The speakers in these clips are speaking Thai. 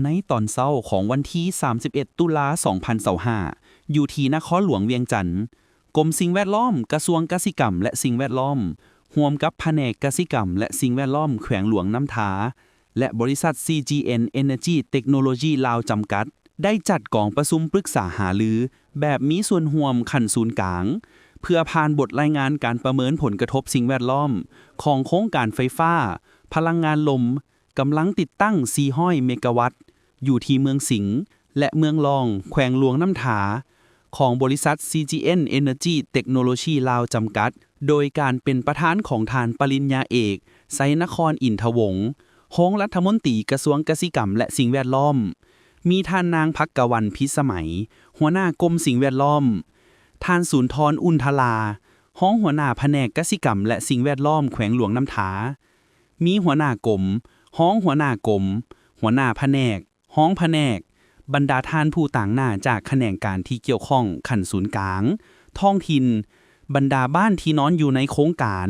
ในตอนเช้าของวันที่ 31 ตุลา2025อยู่ที่นครหลวงเวียงจันทน์กรมสิ่งแวดล้อมกระทรวงเกษตรกรรมและสิ่งแวดล้อมร่วมกับแผนกเกษตรกรรมและสิ่งแวดล้อมแขวงหลวงน้ำทาและบริษัท CGN Energy Technology ลาวจำกัด ได้จัดกองประชุมปรึกษาหารือแบบมีส่วนร่วมขั้นศูนย์กลาง เพื่อผ่านบทรายงานการประเมินผลกระทบสิ่งแวดล้อมของโครงการไฟฟ้า พลังงานลมกำลังติดตั้ง400 เมกะวัตต์ อยู่ที่เมืองสิงห์และเมืองรองแขวงหลวงน้ำถาของบริษัท CGN Energy Technology ลาวจำกัด โดยการเป็นประธานของทานปริญญาเอกไซนครอินทวงศ์รองรัฐมนตรีกระทรวงเกษตรกรรมและสิ่งแวดล้อม มีท่านนางภักกวรรณพิสมัย หัวหน้ากรมสิ่งแวดล้อม ท่านสุนทรอุ่นทลาห้องหัวหน้าแผนกเกษตรกรรมและสิ่งแวดล้อมแขวงหลวงน้ำถามีหัวหน้ากรมห้องหัวหน้ากรมหัวหน้าแผนกห้องแผนกบรรดาท่านผู้ต่างหน้าจากแขนงการที่เกี่ยวข้องขันศูนย์กลางท้องถิ่นบรรดาบ้านที่นอนอยู่ในโครงการ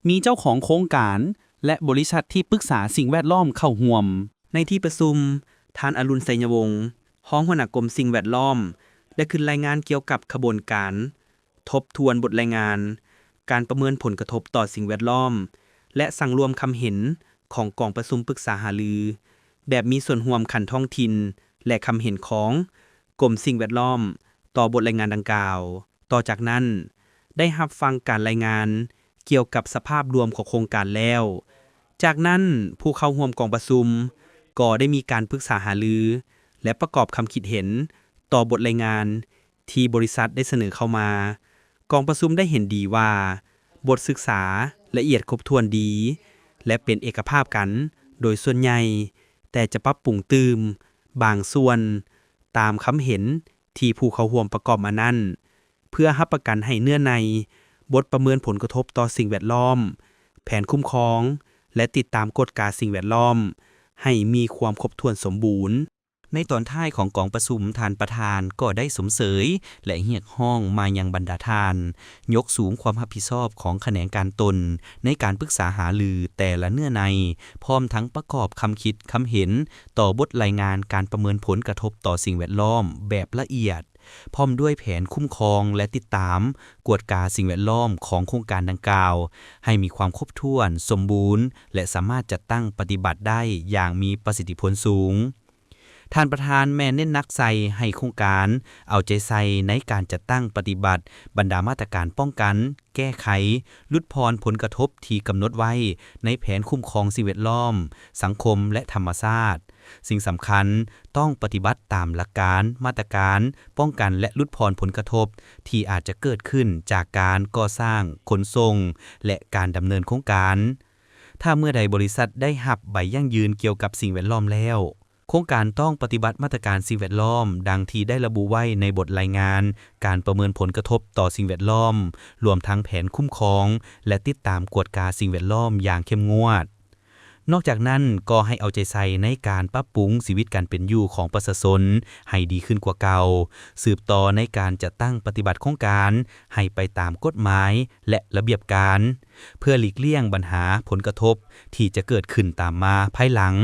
มีเจ้าของโครงการและบริษัทที่ปรึกษาสิ่งแวดล้อมเข้าร่วมในที่ประชุมท่านอรุณไสยวงศ์รองหัวหน้ากรมสิ่งแวดล้อมได้ขึ้นรายงานเกี่ยวกับขบวนการทบทวนบทรายงานการประเมินผลกระทบต่อสิ่งแวดล้อมและสั่งรวมคำเห็นของกองประชุมปรึกษาหารือแบบมีส่วนร่วมขันท้องถิ่นและคำเห็นของกรมสิ่งแวดล้อมต่อบทรายงานดังกล่าวต่อจากนั้นได้รับฟังการรายงานเกี่ยวกับสภาพรวมของโครงการแล้วจากนั้นผู้เข้าร่วมกองประชุมก็ได้มีการปรึกษาหารือและประกอบคำคิดเห็นต่อบทรายงานที่บริษัทได้เสนอเข้ามากองประชุมได้เห็นดีว่าบทศึกษาละเอียดครบถ้วนดีและเป็นเอกภาพกันโดยส่วนใหญ่แต่จะปรับปรุงเติมบางส่วนตามคำเห็นที่ผู้เข้าร่วมประกอบมานั้นเพื่อรับประกันให้เนื้อในบทประเมินผลกระทบต่อสิ่งแวดล้อมแผนคุ้มครองและติดตามกฎการสิ่งแวดล้อมให้มีความครบถ้วนสมบูรณ์ในตอนท้ายของกองประชุมท่านประธานก็ได้สมเสยและเรียกร้องมายังบรรดาท่านยกสูงความรับผิดชอบของแขนงการตนในการปรึกษาหารือแต่ละเนื้อในพร้อมทั้งประกอบคำคิดคำเห็นต่อบทรายงานการประเมินผลกระทบต่อสิ่งแวดล้อมแบบละเอียดพร้อมด้วยแผนคุ้มครองและติดตามกวดกาสิ่งแวดล้อมของโครงการดังกล่าวให้มีความครบถ้วนสมบูรณ์และสามารถจัดตั้งปฏิบัติได้อย่างมีประสิทธิผลสูงท่านประธานแม่เน้นนักใส่ให้โครงการเอาใจใส่ในการจัดตั้งปฏิบัติบรรดามาตรการป้องกันแก้ไขลดพรผลกระทบที่กำหนดไว้ในแผนคุ้มครองสิ่งแวดล้อมสังคมและธรรมชาติสิ่งสำคัญต้องปฏิบัติตามหลักการมาตรการป้องกันและลดพรผลกระทบที่อาจจะเกิดขึ้นจากการก่อสร้างขนส่งและการดำเนินโครงการถ้าเมื่อใดบริษัทได้รับใบยั่งยืนเกี่ยวกับสิ่งแวดล้อมแล้วโครงการต้องปฏิบัติมาตรการสิ่งแวดล้อมดังที่ได้ระบุไว้ในบทรายงานการประเมินผลกระทบต่อสิ่งแวดล้อมรวมทั้งแผนคุ้มครองและติดตามกวดกาสิ่งแวดล้อมอย่างเข้มงวดนอกจากนั้นก็ให้เอาใจใส่ในการปรับปรุงชีวิตการเป็นอยู่ของประชาชนให้ดีขึ้นกว่าเก่าสืบต่อในการจัดตั้งปฏิบัติโครงการให้ไปตามกฎหมายและระเบียบการเพื่อหลีกเลี่ยงปัญหาผลกระทบที่จะเกิดขึ้นตามมาภายหลัง